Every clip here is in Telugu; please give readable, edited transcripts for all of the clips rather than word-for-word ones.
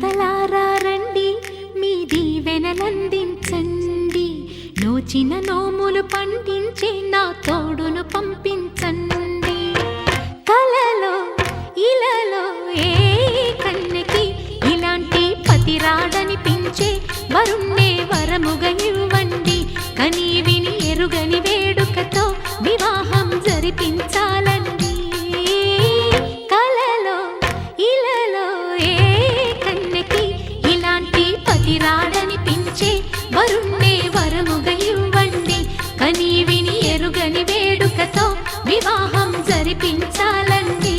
దేవతలారా రండి మీ దీవెనలందించండి నోచిన నోములు పండించే నా తోడును పంపించండి కలలో ఇలలో ఏ కన్నెకి ఇలాంటి పతి రాడనిపించే వరుణ్ణే వరముగా ఇవ్వండి కని విని ఎరుగని వేడుకతో వివాహం జరిపించాలండి కలలో ఇలలో ఏ కన్నెకి ఇలాంటి పతి రాడనిపించే వరుణ్ణే వరముగా ఇవ్వండి కని విని ఎరుగని వేడుకతో వివాహం జరిపించాలండి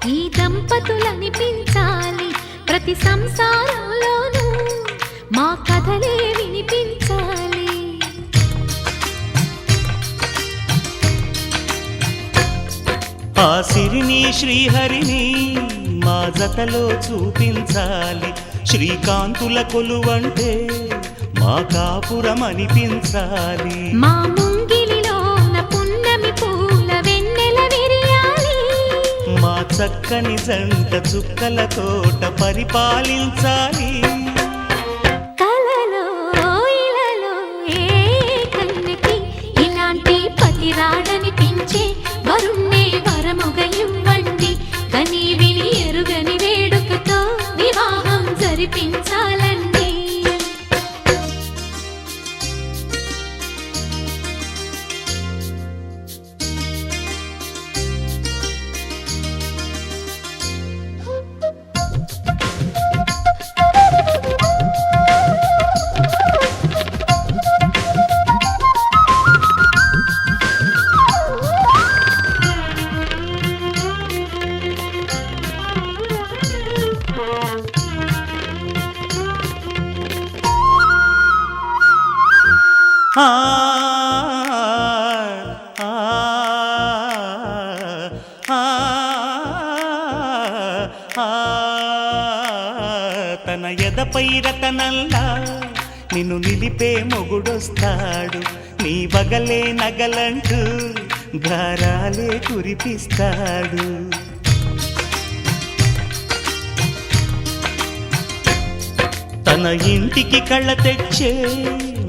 ఈ దంపతులనిపించాలి ప్రతి సంసారంలోనూ మా కథలే వినిపించాలి ఆ సిరిని శ్రీహరిని మా జతలో చూపించాలి శ్రీకాంతుల కొలువంటే మా కాపురం అనిపించాలి మా ముంగిలిలోన పున్నమి పూల వెన్నెల విరియాలి మా చక్కని జంట చుక్కల తోట పరిపాలించాలి కలలో ఇలలో ఏ కన్నెకి ఇలాంటి పతి రాడనిపించే వరుణ్ణే వరముగా ఇవ్వండి కని విని ఎరుగని వేడుకతో వివాహం జరిపించాలండి ఆ ఆ ఆ తన ఎదపై రతనల్లా నిన్ను నిలిపే మొగుడొస్తాడు నీ బగలే నగలంటూ గారాలే కురిపిస్తాడు తన ఇంటికి కళ్ళ తెచ్చే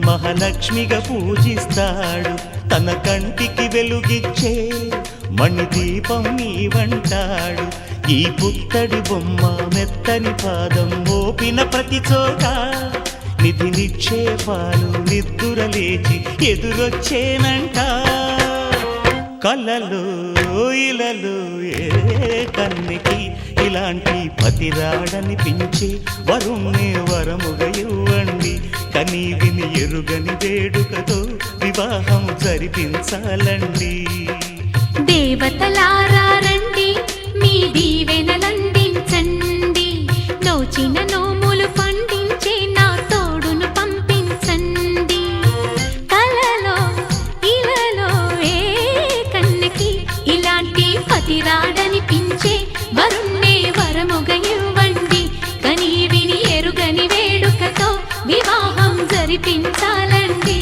మహాలక్ష్మిగా పూజిస్తాడు తన కంటికి వెలుగిచ్చే మణిదీపం నీవంటాడు ఈ పుత్తడి బొమ్మ మెత్తని పాదం మోపిన ప్రతి చోట నిధి నిక్షేపాలు నిద్దురలేచి ఎదురొచ్చేనంట కలలో ఇలలో ఏ కన్నెకి ఇలాంటి పతి రాడనిపించి వరుణ్ణే వరముగా ఇవ్వండి కని విని ఎరుగని వేడుకతో వివాహం జరిపించాలండి దేవతలారా రండి మీ దీవెనలందించండి నోచిన నోములు పండించే నా తోడును పంపించండి కలలో ఇలలో ఏ కన్నెకి ఇలాంటి పతి రాడనిపించే వరుణ్ణే వరముగా ఇవ్వండి కని విని ఎరుగని వేడుకతో వివాహం జరిపించాలండి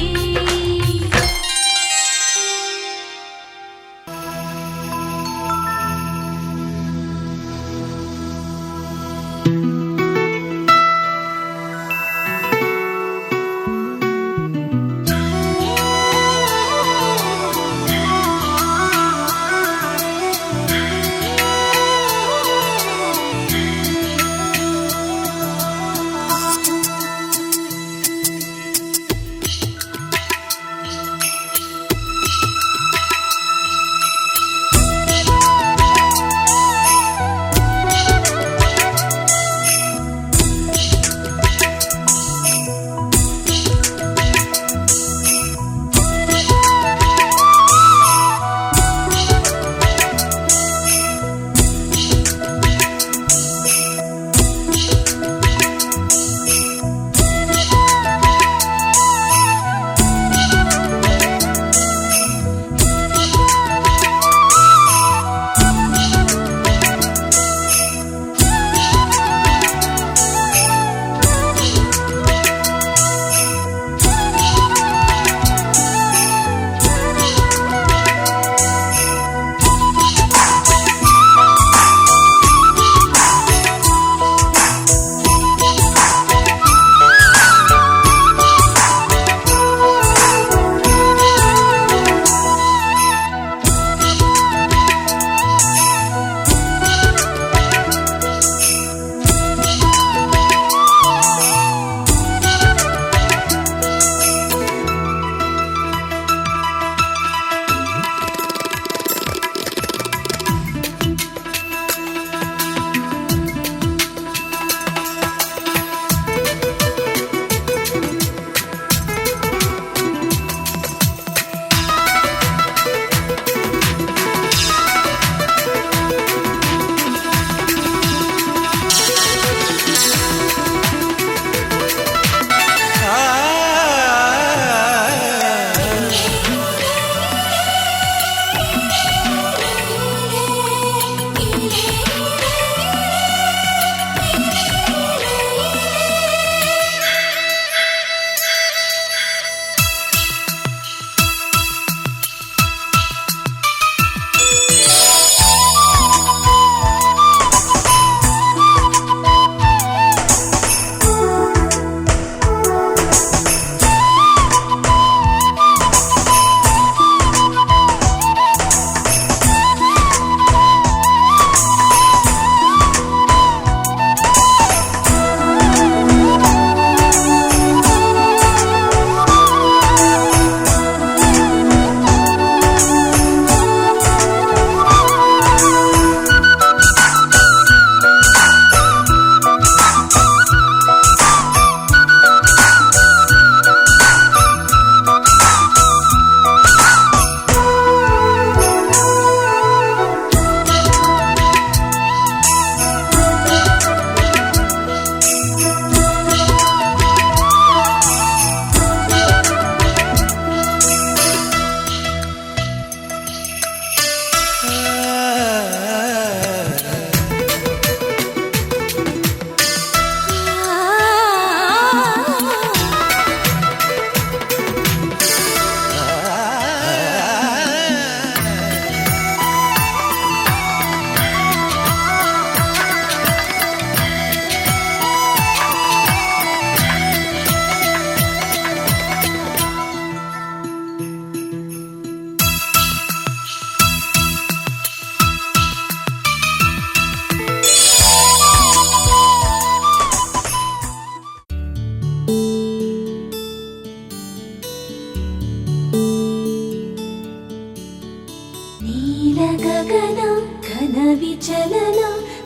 నీల గగన ఘన విచలన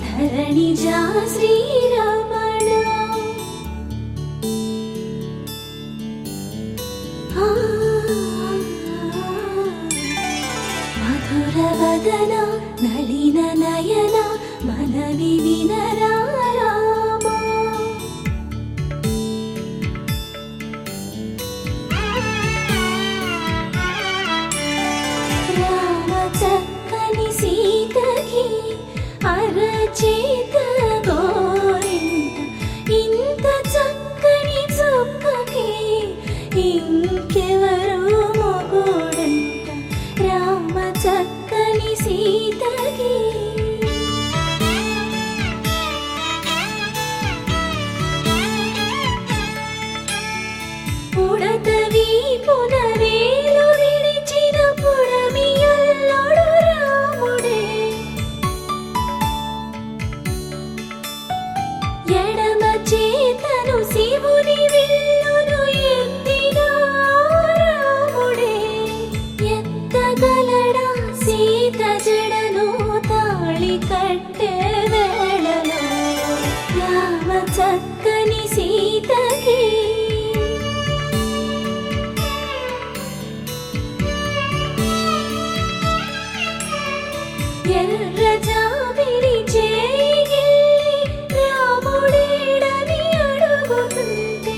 ధరణిజా శ్రీరమణ మధుర వదన నళిన నయన మనవి వినరా రామా రామ చక్కని సీతకి అరచేత గోరింట ఇంత చక్కని చుక్కకి ఇంకెవరు మొగుడంట రామ చక్కని సీతకి ఉడత వీపున వేలు విడిచిన పుడమియల్లుడు రాముడే ఎడమ చేతను శివుని విల్లును ఎత్తిన రాముడే ఎత్తగలడా సీత జడను తాళి కట్టే వేళలో రామ చక్కని సీతకి ఎర్ర జాబిలి చేయి రాముడేడని అడుగుతుంటే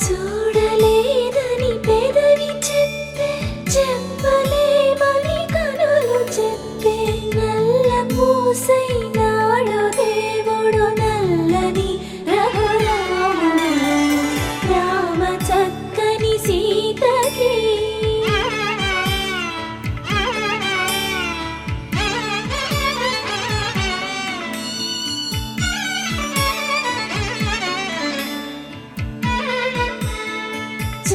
చూడలేదని పెదవి చెప్పే చెప్పలేమని కనులు చెప్పే నల్ల పూసై నాడు దేవుడు నల్లని రఘురాముడు రామ చక్కని సీతకి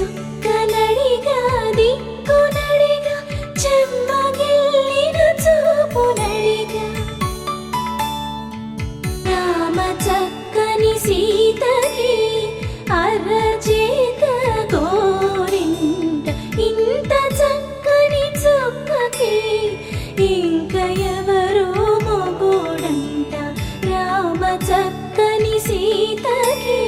చుక్కనడిగా దిక్కునడిగా చెమ్మగిల్లిన చూపునడిగా రామ చక్కని సీతకి అరచేత గోరింట ఇంత చక్కని చుక్కకి ఇంక ఎవరు మొగుడంట రామ చక్కని సీతకి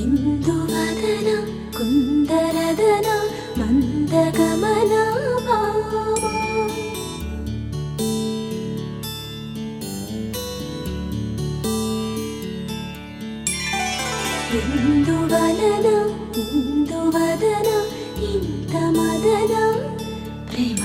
ఇందువదన కుందరదన మందగమన భామా ఇందువలన ఇందువదన ఇంత మదన ప్రేమ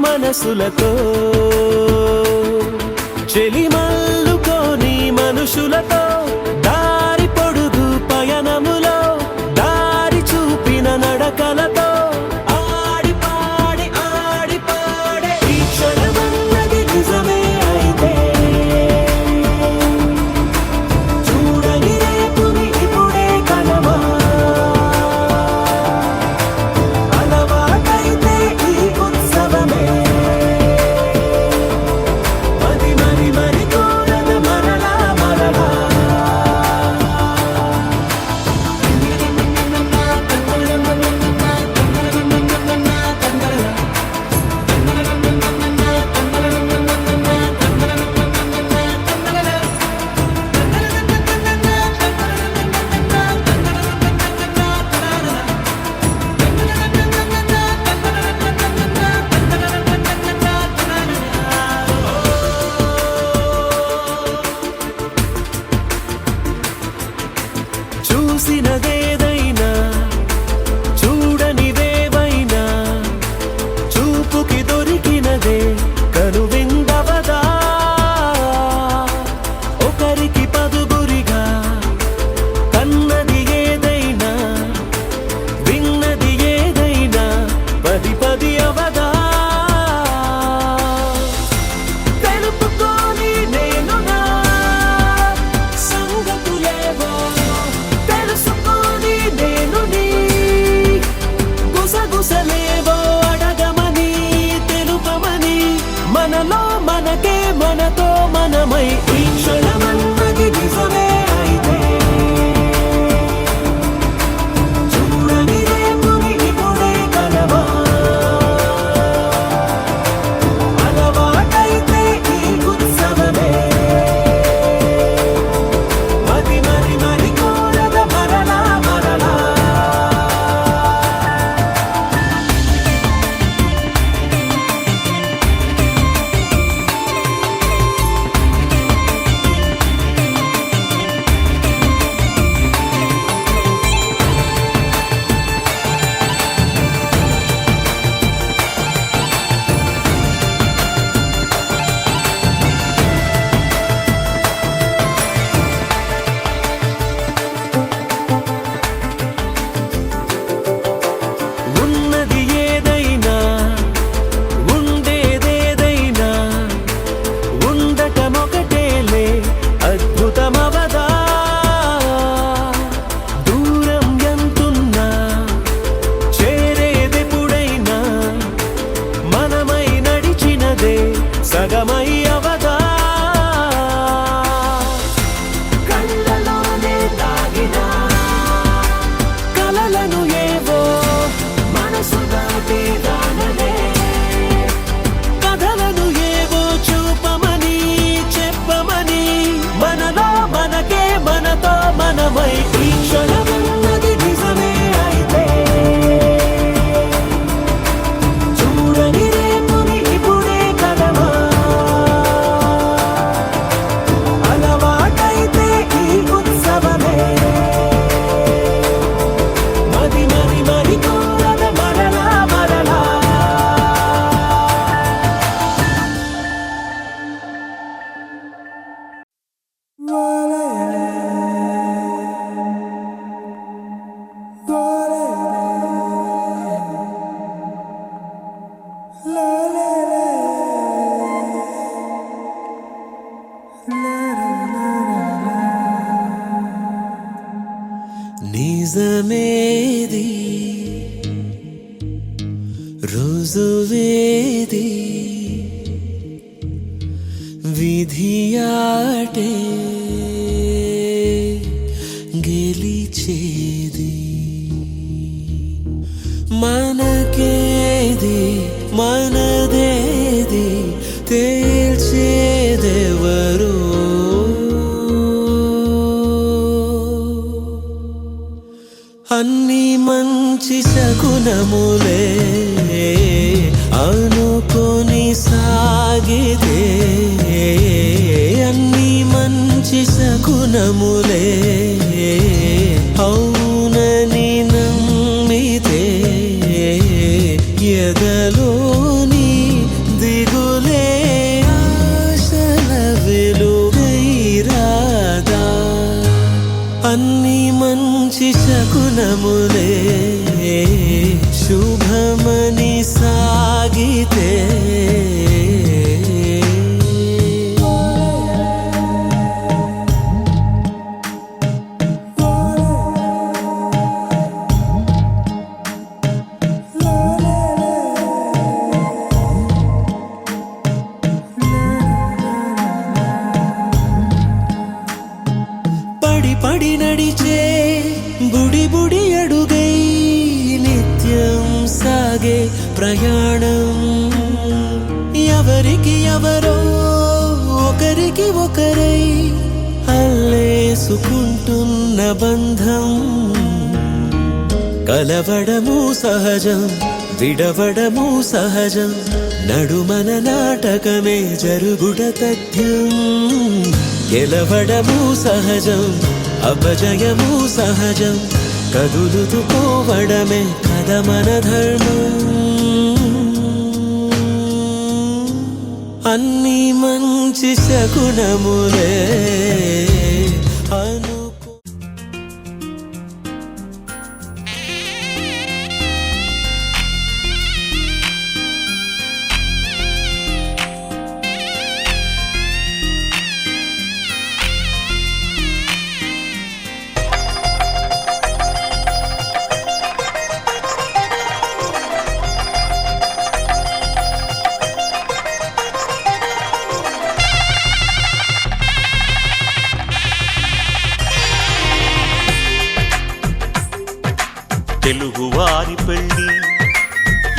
మనసులతో చెలిమల్లుకోని మనుషులతో దారి పొడుగు పయనములో దారి చూపిన నడకలతో ఆడి పాడే ఈ క్షణమన్నది నిజమే అయితే చూడని రేపుని ఇప్పుడే కనమా అలవాటైతే ఈ ఉత్సవమే మరి అధిపతి అవదా తెలుపుకోని నేను నా సంగతులేవో తెలుసుకొని నేను నీ గుసగుసలేవో అడగమని తెలుపమని మనలో మనకే మనతో మనమై ఈ క్షణమన్నది నిజమే అయితే చూడని రేపుని ఇప్పుడే కలవా అలవాటైతే ఈ ఉత్సవమే మది మరి మరి కోరద మరలా మరలా ఉన్నది ఏదైనా ఉండేదేదైనా ఉండటమొకటేలే అద్భుతమవదా దూరం ఎంతున్నా చేరేదెప్పుడైనా మనమై నడిచినదే సగమై అవదా కళ్ళలోనే దాగిన కలలను ఏవో మనసు దాటి రానలే కథలను ఏవో చూపమని చెప్పమని మనలో మనకే మనతో మనమై ఈ క్షణమన్నది నిజమే అయితే చూడని రేపుని ఇప్పుడే కలవా అలవాటైతే ఈ ఉత్సవమే మది మరి మరి కోరద మరలా మరలా నిజమేది రుజువేది విధియాటే గెలిచేది మనకేది మనదేది తేల్చేదెవరు అన్ని మంచి శకునములే అనుకొని సాగితే అన్ని మంచి శకునములే అవునని నమ్మితే ఎదలోని దిగులే ఆశల వెలుగైరాదా అన్ని మంచి శకునములే శుభమని సాగితే పడి పడి నడిచే బుడి బుడి అడుగై నిత్యం సాగే ప్రయాణం ఎవరికి ఎవరో ఒకరికి ఒకరై అల్లేసుకుంటున్న బంధం కలవడము సహజం విడవడము సహజం నడుమన నాటకమే జరుగుట తథ్యం గెలవడము సహజం అపజయము సహజం కదులుతూ పోవడమే కథ మన ధర్మం అన్ని మంచి శకునములే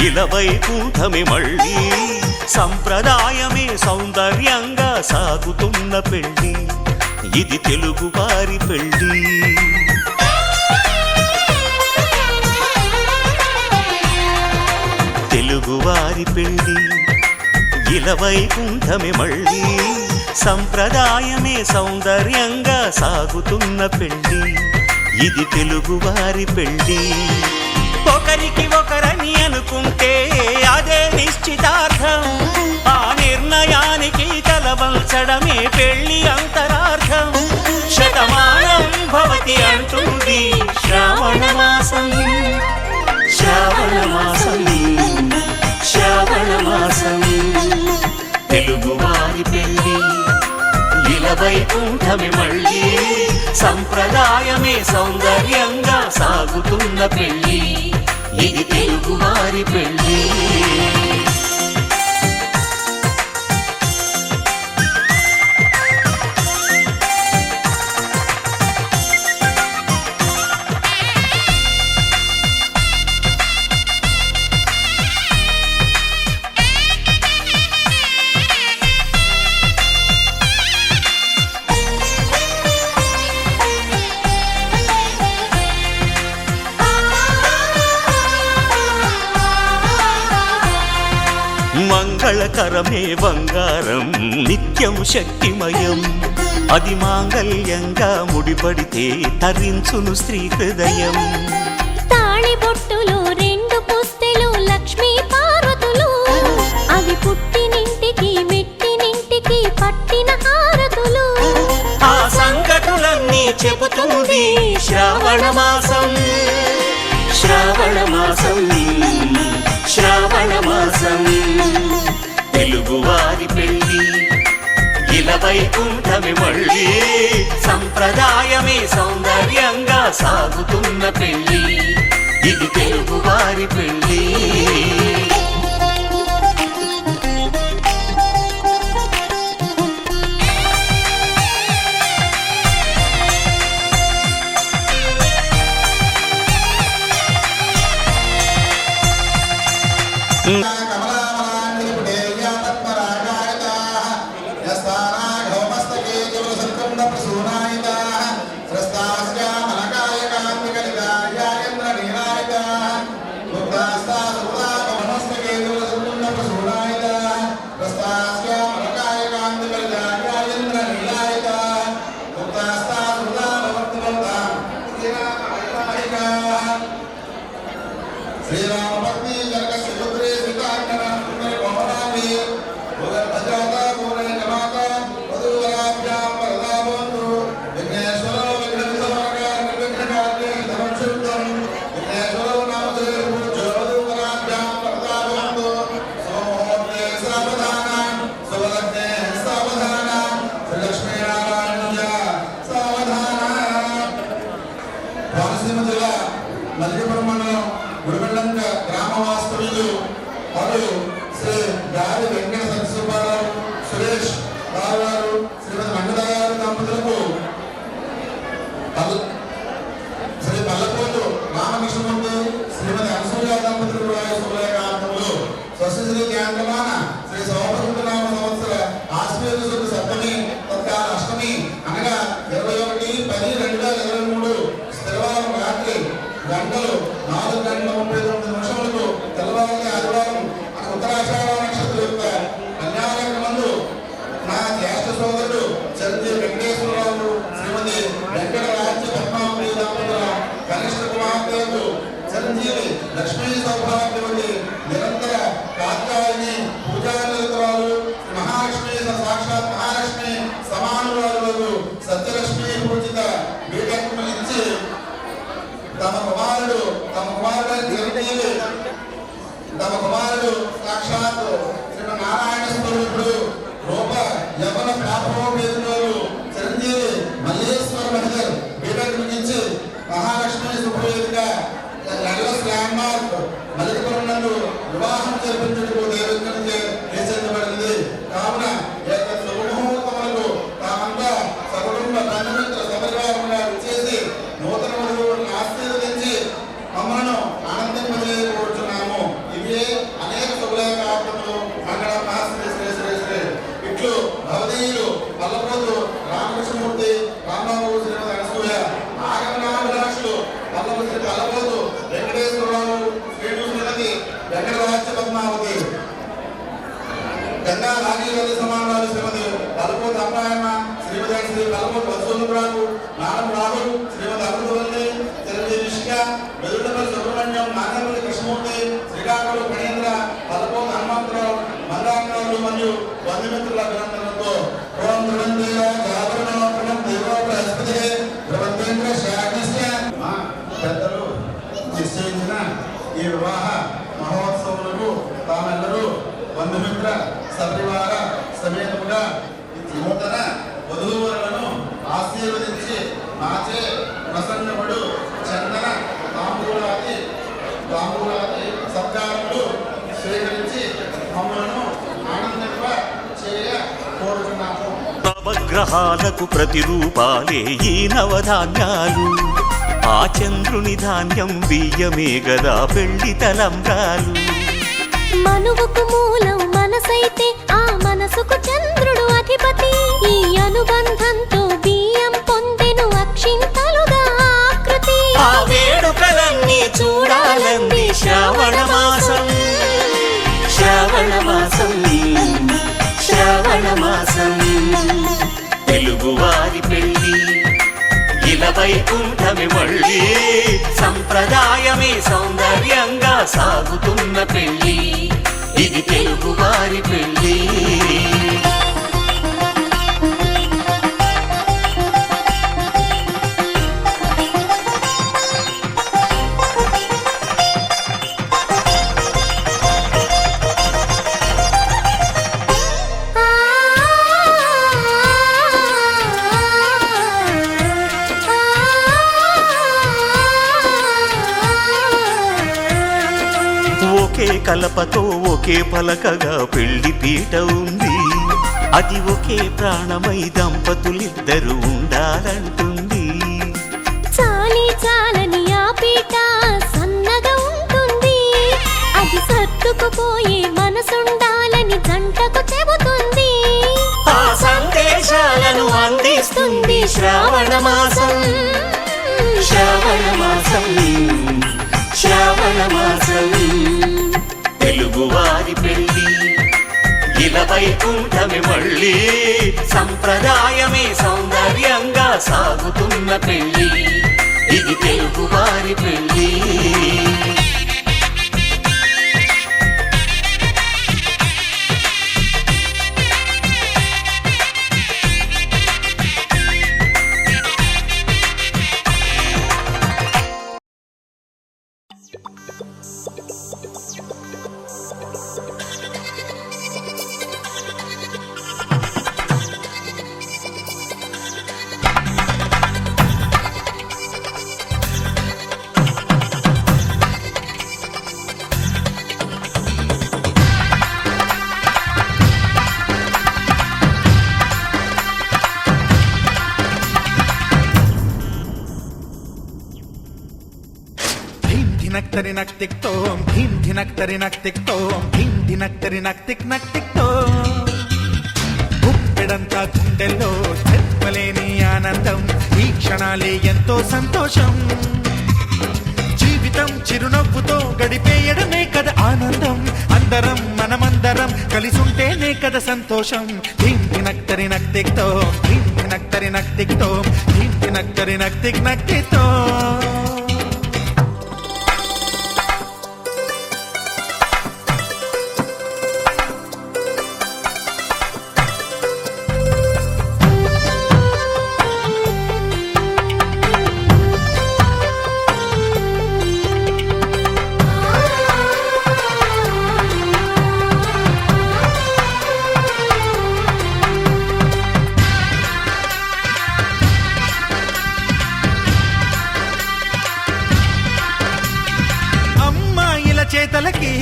ఇలవైకుంఠమే మళ్ళీ సంప్రదాయమే సౌందర్యంగా సాగుతున్న పెళ్ళి ఇది తెలుగు వారి పెళ్ళి తెలుగువారి పెళ్ళి ఇలవైకుంఠమే మళ్ళీ సంప్రదాయమే సౌందర్యంగా సాగుతున్న పెళ్ళి ఇది తెలుగువారి పెళ్ళి ఒకరికి ఒకరని అనుకుంటే అదే నిశ్చితార్థం ఆ నిర్ణయానికి తలవంచడమే పెళ్ళి అంతరార్థం శతమానం భవతి అంటుంది శ్రావణ మాసం శ్రావణ మాసం శ్రావణ మాసం తెలుగువారి పెళ్ళి ఇలవైకుంఠమే మళ్ళీ సంప్రదాయమే సౌందర్యంగా సాగుతున్న పెళ్ళి ఇది తెలుగువారి పెళ్ళి మంగళకరమే బంగారం నిత్యం శక్తిమయం అది మాంగళ్యంగా ముడిపడితే తరించును స్త్రీ హృదయం తాళి బొట్టులు రెండు పుస్తెలు లక్ష్మీ పార్వతులు అవి పుట్టినింటికి మెట్టినింటికి పట్టిన హారతులు ఆ సంగతులన్నీ చెబుతుంది శ్రావణ మాసం శ్రావణ మాసం శ్రావణ మాసం తెలుగువారి పెళ్ళి ఇలవైకుంఠమే మళ్ళీ సంప్రదాయమే సౌందర్యంగా సాగుతున్న పెళ్ళి ఇది తెలుగువారి పెళ్ళి లక్ష్మీ సౌభాగ్యవతి నిరంతర కాత్యాయని పూజానిరతురాలు మహాలక్ష్మి సాక్షాత్ మహాలక్ష్మి సమానురాలు సత్యలక్ష్మి పూజిత వీటకు ఇచ్చి తమ కుమారుడు సాక్షాత్ శ్రీమన్నారాయణ స్వరూపుడు రూప యవన ప్రాపమోపేతులు చిరంజీవి మల్లేశ్వర మహిళ వీటకు ఇచ్చి మహాలక్ష్మి శుభవేదిగా ల్యాండ్మార్క్ మల్లిపురంలో వివాహం జరిపించుటకు నిశ్చయించబడింది. కావున శుభముహూర్తములకు తామంతా సకుటుంబ బంధుమిత్ర సపరివారంగా విచ్చేసి నూతన వధువులను ఆశీర్వదించి మమ్మలను ఆనందింపజేయకూడదు. జిల్లా రాజీవ్ సమానాలు శ్రీమతి పలుకోటి అమ్మాయమ్మ, శ్రీమతి శ్రీ పలుకోటి వసూలురావు, నారం రాహుల్, శ్రీమతి అమృతవల్లి, చిరంజీవి నిష్క, వెదుటపల్లి సుబ్రహ్మణ్యం, నాగపల్లి కృష్ణమూర్తి, శ్రీకాకుళం గణేంద్ర, పలుకోటి హనుమంతరావు, మల్లాంగరావులు మరియు బంధుమిత్రుల అభినందనలతో ఓం ధ్రువందేవ జాగరణోపరం దేవోపరస్పతి ధ్రువందేంద్ర శాఖస్య. మా పెద్దలు నిశ్చయించిన ఈ వివాహ మహోత్సవులకు తామెల్లరూ బంధుమిత్ర సపరివార సమేతముగా నూతన వధూవరులను ఆశీర్వదించి నాచే ప్రసన్నముడు చందన తాంబూలాది సత్కారములు స్వీకరించి మమ్మలను ఆనందింప చేయ కోరుతున్నాము. నవగ్రహాలకు ప్రతిరూపాలే ఈ నవధాన్యాలు, ఆ చంద్రుని ధాన్యం బియ్యమే గదా పెళ్లి తలంబ్రాలు. మనువుకు మూలం మనసైతే ఆ మనసుకు చంద్రుడు అధిపతి. ఈ అనుబంధంతో బియ్యం పొందెను అక్షింతలుగా ఆకృతి. ఆ వేడుకలన్నీ చూడాలంది శ్రావణ మాసం, శ్రావణ మాసం, శ్రావణ మాసం. తెలుగువారి పెళ్లి ఇలా వైకుంఠమి మళ్ళీ, సంప్రదాయమే సౌందర్యంగా సాగుతున్న పెళ్లి, ఇది తెలుగువారి పెళ్లి. ఒకే కలపతో ఒకే పలకగా పెళ్లి పీట ఉంది, అది ఒకే ప్రాణమై దంపతులిద్దరూ ఉండాలంటుంది. చాలి చాలని ఆ పీట సన్నగా ఉంటుంది, అది సర్దుకుపోయే మనసుండాలని జంటకు చెబుతుంది. ఆ సందేశాలను అందిస్తుంది శ్రావణ మాసం, శ్రావణ మాసం, శ్రావణ మాసం. తెలుగువారి పెళ్లి ఇలా వైకుంఠమి మళ్ళీ, సంప్రదాయమే సౌందర్యంగా సాగుతున్న పెళ్లి, ఇది తెలుగువారి పెళ్లి. ధినక్తరి నక్ టిక్ తోం ధీం ధినక్తరి నక్ టిక్ తోం ధీం ధినక్తరి నక్ టిక్ తోం. గుప్పెడంతా గుండెల్లో చెప్పలేని ఆనందం, ఈ క్షణాలే ఎంతో సంతోషం. జీవితం చిరునవ్వుతో గడిపేయడమే కదా ఆనందం, అందరం మనమందరం కలిసుంటేనే కదా సంతోషం. ధీం ధినక్తరి నక్ టిక్ తోం ధీం ధినక్తరి నక్ టిక్ తోం ధీం ధినక్తరి నక్ టిక్ తోం. చేతలకి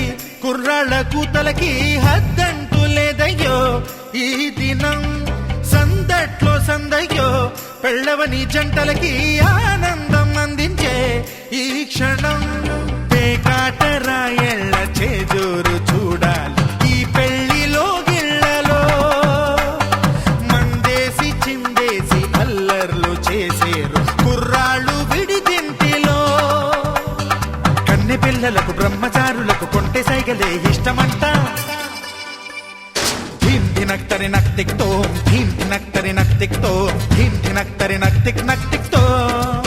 కుర్రాళ్ళ కూతలకి హద్దంటూ లేదయ్యో ఈ దినం, సందట్లో సందయ్యో పెళ్ళవని జంటలకి ఆనందం అందించే ఈ క్షణం. పేకాట రాయళ్ళ చేజోరు చూడాలి ఈ పెళ్లిలో గిళ్ళలో, మందేసి చిందేసి అల్లర్లు చేసేరు కుర్రాళ్ళు విడిదింటిలో. కన్నె పిల్లలకు బ్రహ్మచారులకు కొంటె సైగలే ఇష్టమంట. ధీం ధినక్తరి నక్తిక్తోం ధీం ధినక్తరి నక్తిక్తోం ధీం ధినక్తరి నక్తిక్ నక్తిక్తోం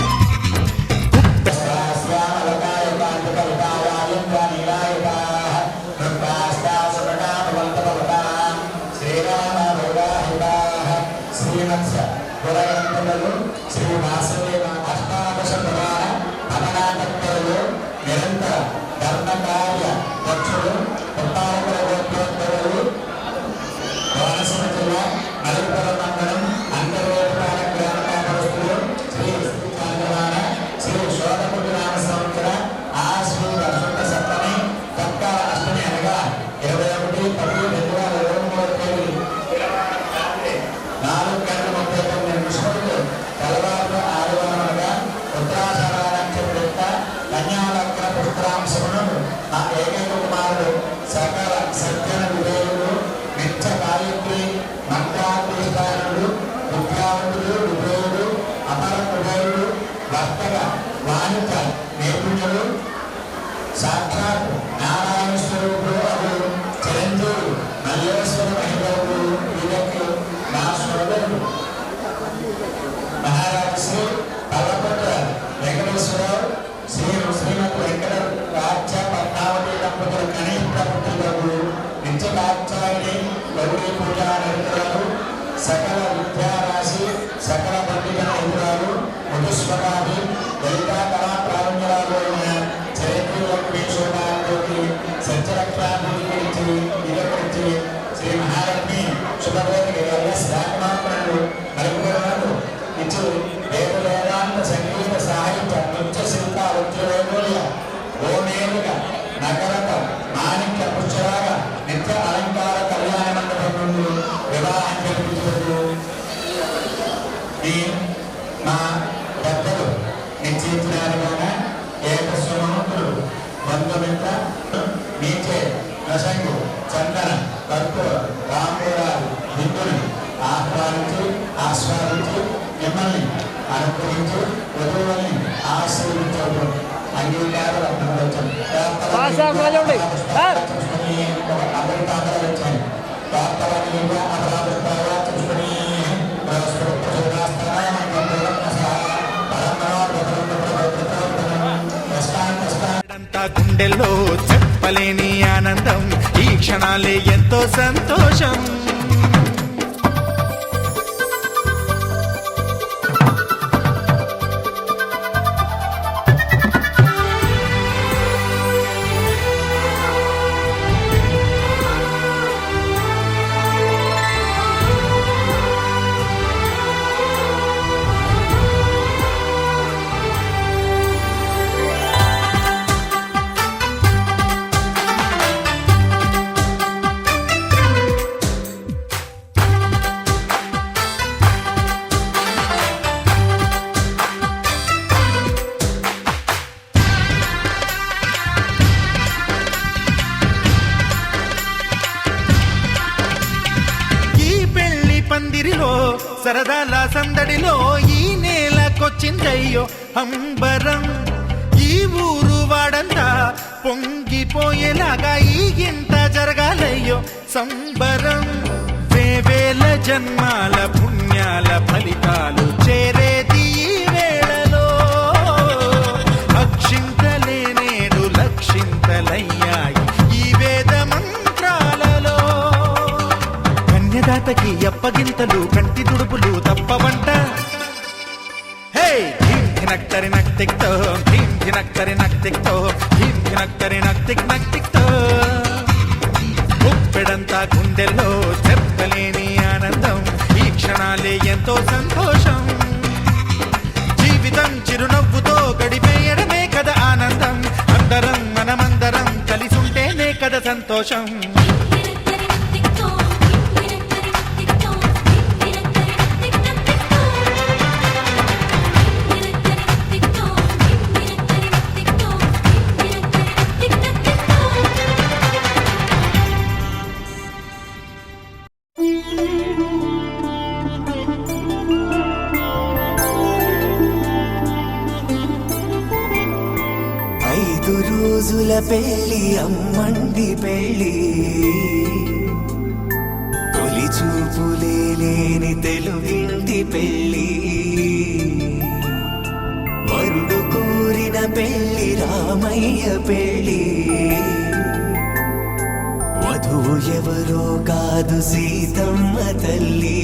శ్రీ వాసవేన అష్టాదశ పురాణ పఠనానంతరలో నిరంతర ధర్మకార్య దక్షుడు ఉత్తారకుల గోత్రోత్తరులు కోనసీమ జిల్లా మలపురం మండలం అంతర్వేపాల గ్రామ కాపరస్తులు శ్రీ చంద్రవాన శ్రీ శోధపుడి రామ సంవత్సర శ్రీ వర్షుక సప్తమి తత్కాల అష్టమి అనగా 21/10/2023 4:39 నిమిషములకు తెల్లవారు 6 గంటలుగా ఉత్తరాషాఢ నక్షత్ర కన్యాలగ్న పుష్కరాంశమును నా ఏకైక కుమారుడు సకల సజ్జన విధేయుడు నిత్య గాయత్రి మంత్రాధిష్టానుడు విద్యావంతుడు విధేయుడు అపర విధేయుడు వర్తక వాణిజ్య నైపుణ్యుడు సాక్షాత్ నారాయణ స్వరూపుడు అడు చిరంజీవి మల్లేశ్వర మహిళలు వీరికి నా సోదరుడు మహారాజు శ్రీ పల్లపట్ల వెంకటేశ్వరరావు శ్రీమతి వెంకట రాజ్య పద్మావతి దంపతుల కనిష్ట పుత్రులకు నిత్య కాచార్య గౌరీ పూజ నిరంతరాలు సకల విద్యారాశి సకల పండిత నైపురాలు మధుస్వరాది లలిత కళా ప్రావీణ్యాలు అయిన చరిత్రలోకి శోభాకి సత్యరక్షాభివృద్ధి నిలకరించి శ్రీ మహాలక్ష్మి శుభవేదిక రాజమాత్మను నలుగురు ఇచ్చు వేద వేదాంత సంగీత సాహిత్య నృత్య శిల్ప ఉద్యోగ ఓమేలుగా నగరక మాణిక్య పుష్కరాగ నిత్య అలంకార కళ్యాణ మండపం నుండి వివాహం జరిపించదు ఈ మా పెద్దలు నిశ్చయించినారుగా ఏకస్వమంతులు బంధుమిత్ర నీచే నశంగు చందన కర్పూర రాంబూరాలు హిందుని ఆహ్వానించి ఆస్వాదించి మిమ్మల్ని అనుగ్రహించి వధువుల్ని ఆశీర్వించడం అంగీకార అంతా గుండెల్లో చెప్పలేని ఆనందం ఈ క్షణాలే ఎంతో సంతోషం పందిరిలో సరదాల సందడిలో ఈ నేలకొచ్చిందయ్యో అంబరం ఈ ఊరు వాడంతా పొంగిపోయేలాగా ఈ గింత జరగాలయ్యో సంబరం వేవేల జన్మాల పుణ్యాల ఫలితాలు చేరేది ఈ వేళలో అక్షింతలే నేడు లక్షింతలయ్యాయి ఈ వేద మంత్రాలలో కన్యదాతకి అప్పగింతలు కంటి దుడుపులు తప్పవంట హే ధీం ధినక్తరి నక్తిక్తో ధీం ధినక్తరి నక్తిక్తో ధీం ధినక్తరి నక్తిక్ నక్తిక్తో ఉప్పెడంతా గుండెల్లో చెప్పలేని ఆనందం ఈ క్షణాలే ఎంతో సంతోషం జీవితం చిరునవ్వుతో గడిపేయడమే కదా ఆనందం అందరం మనమందరం కలిసుంటేనే కదా సంతోషం రోజుల పెళ్లి అమ్మండి పెళ్లి తొలి చూపులే లేని తెలుగింటి పెళ్ళి వరుడు కోరిన పెళ్ళి రామయ్య పెళ్ళి వధువు ఎవరో కాదు సీతమ్మ తల్లి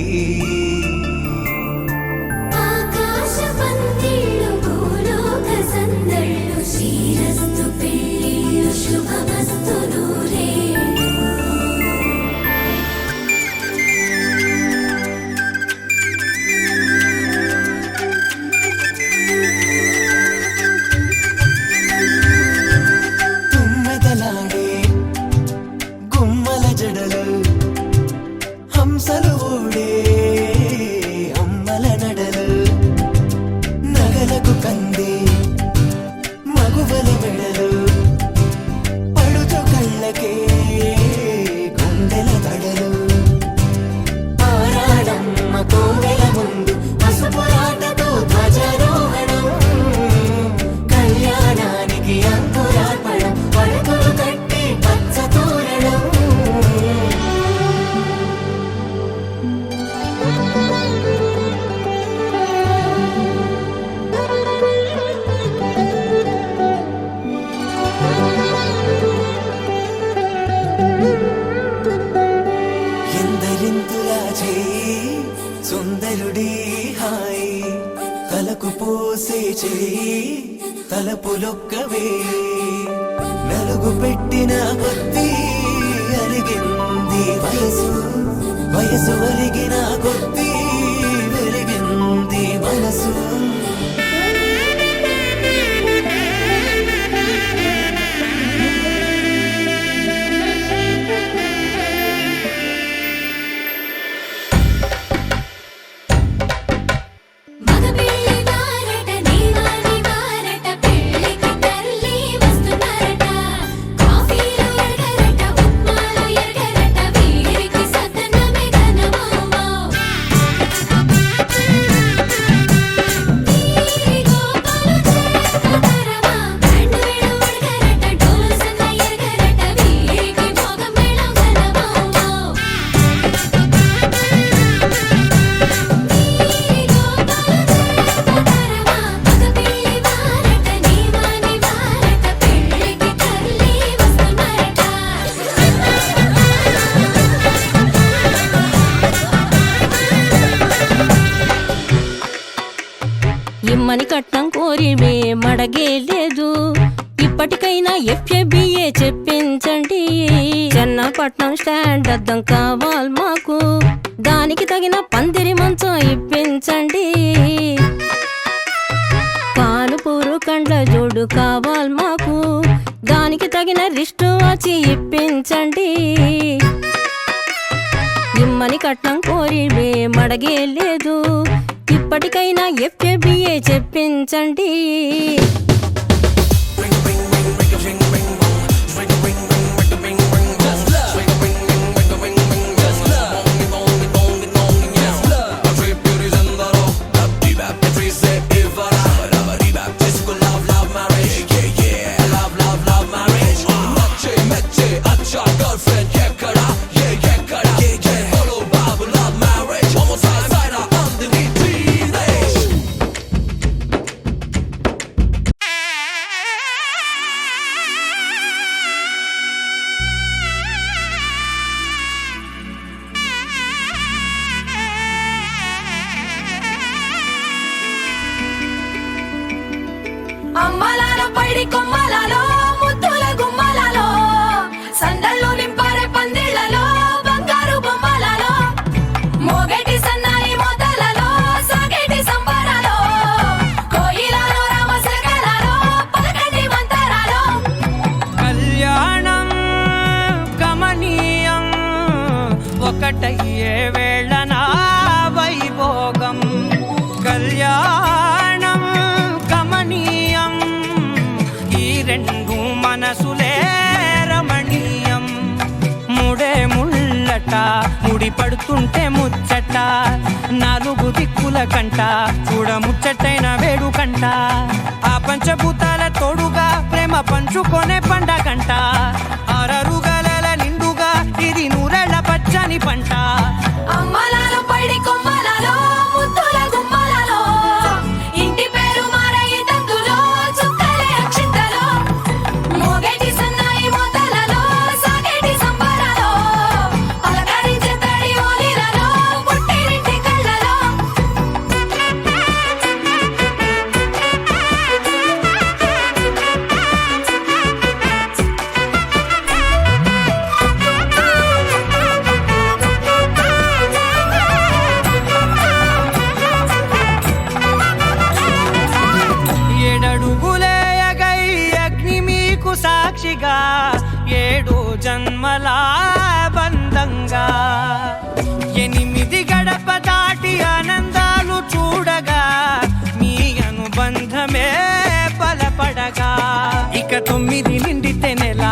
ఆకాశ పందిళ్ళు భూలోక సందళ్ళు శ్రీరస్తు పెళ్ళిళ్ళు శుభమస్తు నూరేళ్ళు తుమ్మెదలాడే గుమ్మల జడలు హంసలు ఊడే అమ్మల నడలు నగలకు కంది మగువల మెడలు పడుచు కళ్ళకే గుండెల దడలు ఆరాడమ్మ కోవెల ముందు పసుపురాటతో ధ్వజారోహణం కళ్యాణానికి అంకురార్పణం పడకలు కట్టి పచ్చ తోరణం ఎందరింతులా చేయి సుందరుడి హాయి తలకు పోసే చేయి తలపులొక్కవే నలుగు పెట్టిన కొద్దీ అలిగింది వయసు వయసు ఒలిగిన కొద్దీ వెలిగింది మనసు మగ పెళ్ళి వారట నీవాని వారట పెళ్ళికి తల్లి వస్తున్నారట కాఫీలు ఎరగరట ఉప్మాలు ఎరగరట వీరికి సద్దనమే ఘనమోమో వీరి గోపాలు చేతరమా బ్యాండ్ వేళ ఉడగరట డోలు సన్న ఎరగరట వీరికి భోగం మేళం ఘనమోమో ఇమ్మని కట్నం కోరి మడగే లేదు ఇప్పటికైనా ఎఫ్ఏబిఏ చెప్పించండి చెన్నపట్నం స్టాండ్ అద్దం కావాలి మాకు దానికి తగిన పందిరి మంచం ఇప్పించండి కానుపూరు కండ్ల జోడు కావాలి మాకు దానికి తగిన రిస్టు వచ్చి ఇప్పించండి ఇమ్మని కట్నం కోరి మడగే లేదు ఇప్పటికైనా ఎఫ్ఏబిఏ చెప్పించండి అమ్మలాలో పైడి కొమ్మలలో ముద్దుల గుమ్మలలో సందళ్ళు నింపారే పందిళ్లలో బంగారు బొమ్మలలో మోగేటి సన్నాయి మోతలలో సాగేటి సంబరాలో కోయిలలో రామశకలలో పలకండి మంతరాలో కళ్యాణం గమనీయం ఒకటయ్యే వేళనా వైభోగం కళ్యాణం గమనీయం ఈ రెండు మనసులే రమణీయం ముడే ముళ్ళట ముడి పడుతుంటే ముచ్చట నాలుగు దిక్కుల కంట చూడ ముచ్చటైన వేడుకంట ఆ పంచభూతాల తోడుగా ప్రేమ పంచుకొనే పండగంట ఆరరుగల నిండుగా ఇది నూరెళ్ళ పచ్చని పంట చాలా బంధంగా 8 గడప దాటి ఆనందాలు చూడగా మీ అనుబంధమే బలపడగా ఇక 9 నిండితే నెల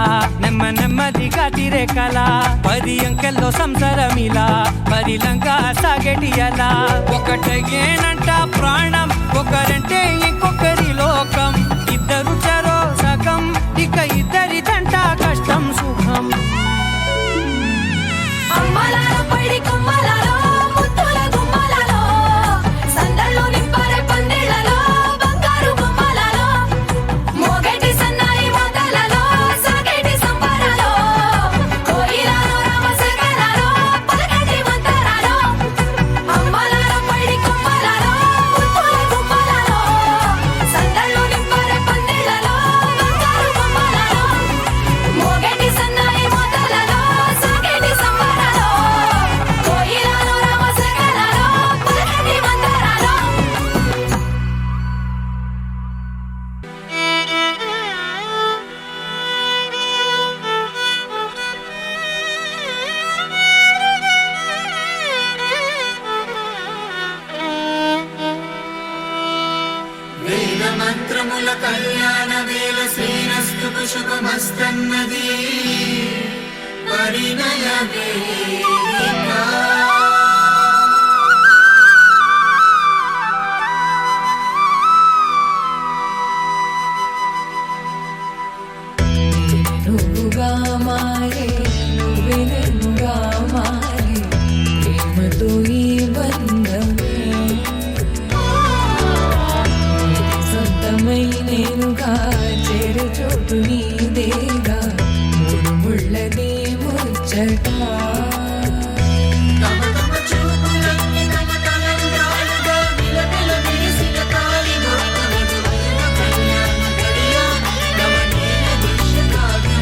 నెమ్మదిగా తిరే కల 10 అంకెల్లో సంసారమిలా పరిలంగా సాగేటియలా ఒకటేనంట ప్రాణం ఒకరంటే ఇంకొకరి లోకం ఇద్దరు చరో సగం ఇక ఇద్దరిదంట కష్టం సుఖం అమ్మలాల పడి కొమ్మలలో ముత్తుల గుమ్మలలో సందళ్ళు నింపారే పందిళ్ళలో బంగారు బొమ్మలలో మోగేటి సన్నాయి మోతలలో సాగేటి సంబరాలో కోయిలలో రామశకరాలో పలకటి మంతరాలో అమ్మలాల పడి కొమ్మలలో ముత్తుల గుమ్మలలో సందళ్ళు నింపారే పందిళ్ళలో బంగారు బొమ్మలలో మోగేటి సన్నాయి మోతలలో సాగేటి సంబరాలో కోయిలలో రామశకరాలో పలకటి మంతరాలో వేద మంత్రముల కళ్యాణ వేల శ్రీరస్తు శుభమస్తన్నది పరిణయ వేదిక నువ్వుగా మారే నువ్వే నన్నుగా మారే ప్రేమతో ఈ బంధమే సొంతమై నేనుగా చేరు చోటు నీదేగా 3 ముళ్ళది ముచ్చట తమ తమ చూపులన్నీ తమ తలంబ్రాలుగా విలవిల విరిసిన తాళి బొట్టులతో కళ్యాణ గడియ గమనీయ దృశ్యకావ్యం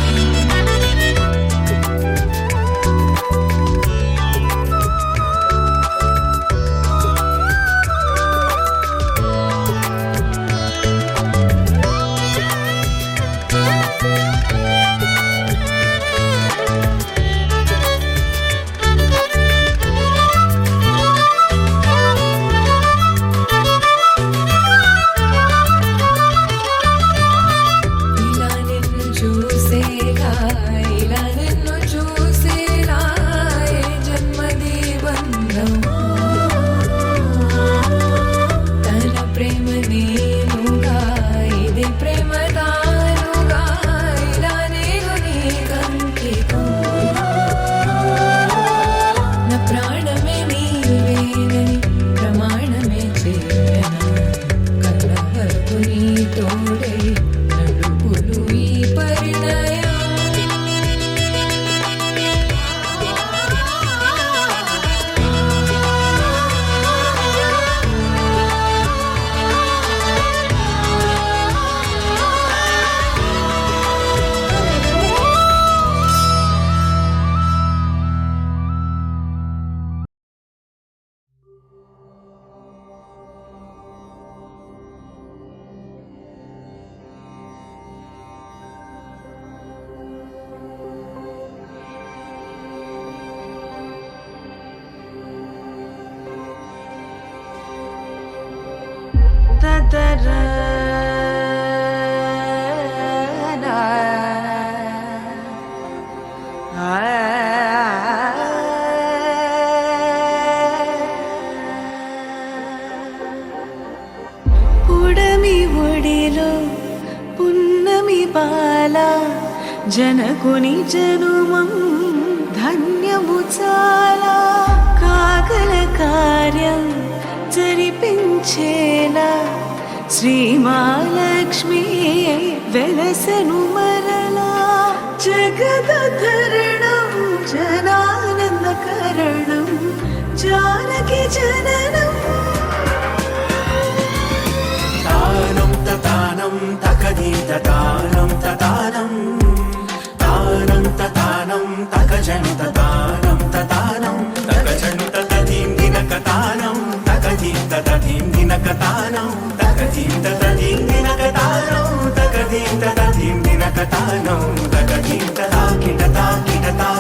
ఇలా నిన్ను చూసేలా ఇలా నిన్ను చూసేలా ఏ జన్మది బంధం తన ప్రేమ నేనుగా ఇది ప్రేమ తానుగా ఇలా నేను నీకంకితం నా ప్రాణమే నీవేనని ప్రమాణమే చేయనా కళ్ళ వరకు నీ తోడే నడుపులు ఈ పరిణయం పుడమి ఒడిలో పున్నమి బాల జనకుని జనుమం ధన్యము చాలా కాగల కార్యం జరిపించేలా శ్రీమాలక్ష్మి వెలసను మరలా జగదధరణం జనానందకరణం జానకి జననం తానం తతానం తకదీత తానం తతానం తానం తతానం తకజంత తానం తతానం తకజంత తదీం దినకతానం తకదీత తదీం దినకతానం తకదీత తదీం దినకతానం తకదీత తదీం దినకతానం తకదీత తాకిట తాకిట తా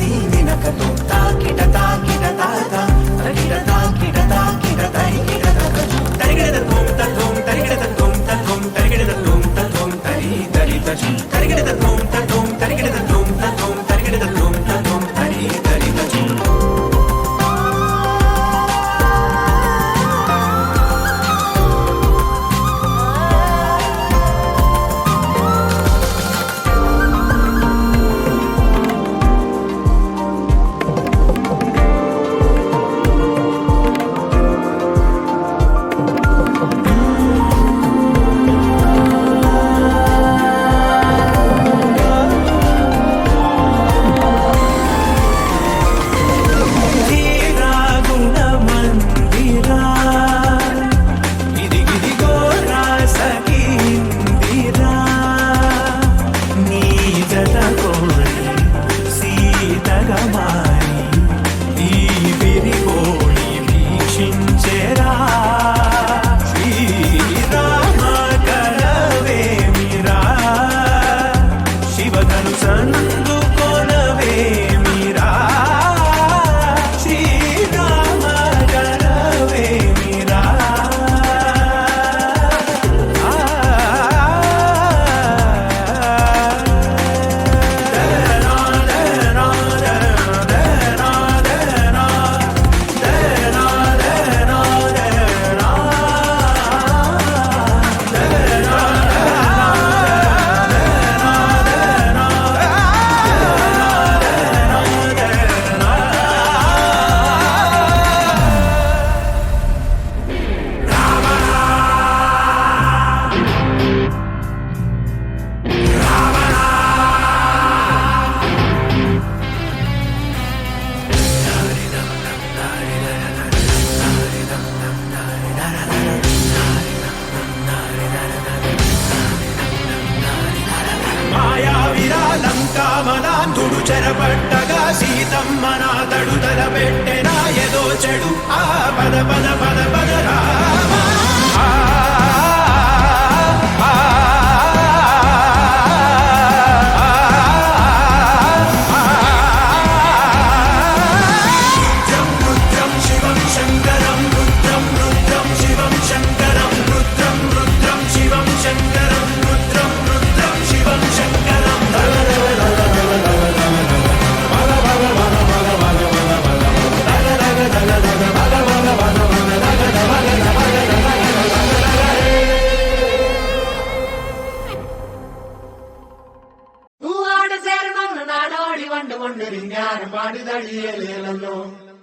దీనినక తాకిట తాకిట తాత తగిడ తాకిట తాకిట తరిగిడ తరిగిడ తోం తోం తరిగిడ తోం తోం తరిగిడ తోం తోం తరి తరి తరి తరిగిడ తోం తోం తరిగిడ తోం తోం తరిగిడ తోం తోం తరి తరి తరి లంకామనాంధుడు చెరపట్టగా సీతమ్మ నా తడుదల పెట్టెనా ఏదో చెడు ఆ పద పద పద పద రామ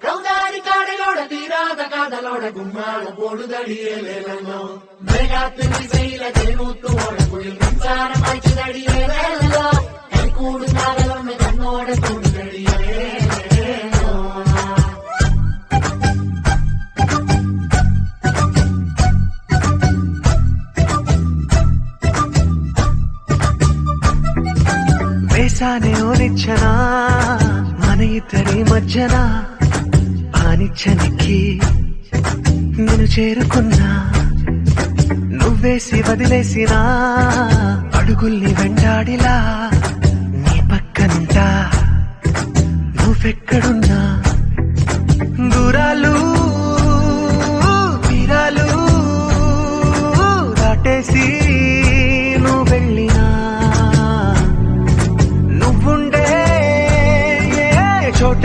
ಕೌದಾರಿ ಕಾಡಲೋಡ ತೀರಾದ ಕಾದಲೋಡ ಗುಮ್ಮಾಳ போடுதடியேலேலோ மேகாத்தின் திசையில தேனூத்து ஓட குளிர் மின்சார பாய்ச்சுதடியேலேலோ கை கூடு காதலொன்னு கண்ணோட கூடுதடியேலேலோ వేసానే ఓ నిచ్చెన మన ఇద్దరి మధ్యన ఆనిచ్చనికి నేను చేరుకున్నా నువ్వేసి వదిలేసిన అడుగుల్ని వెంటాడిలా నీ పక్కనుంటా నువ్వెక్కడున్నా దూరాలు తీరాలు దాటేసి నువ్వు వెళ్ళినా నువ్వుండే చోట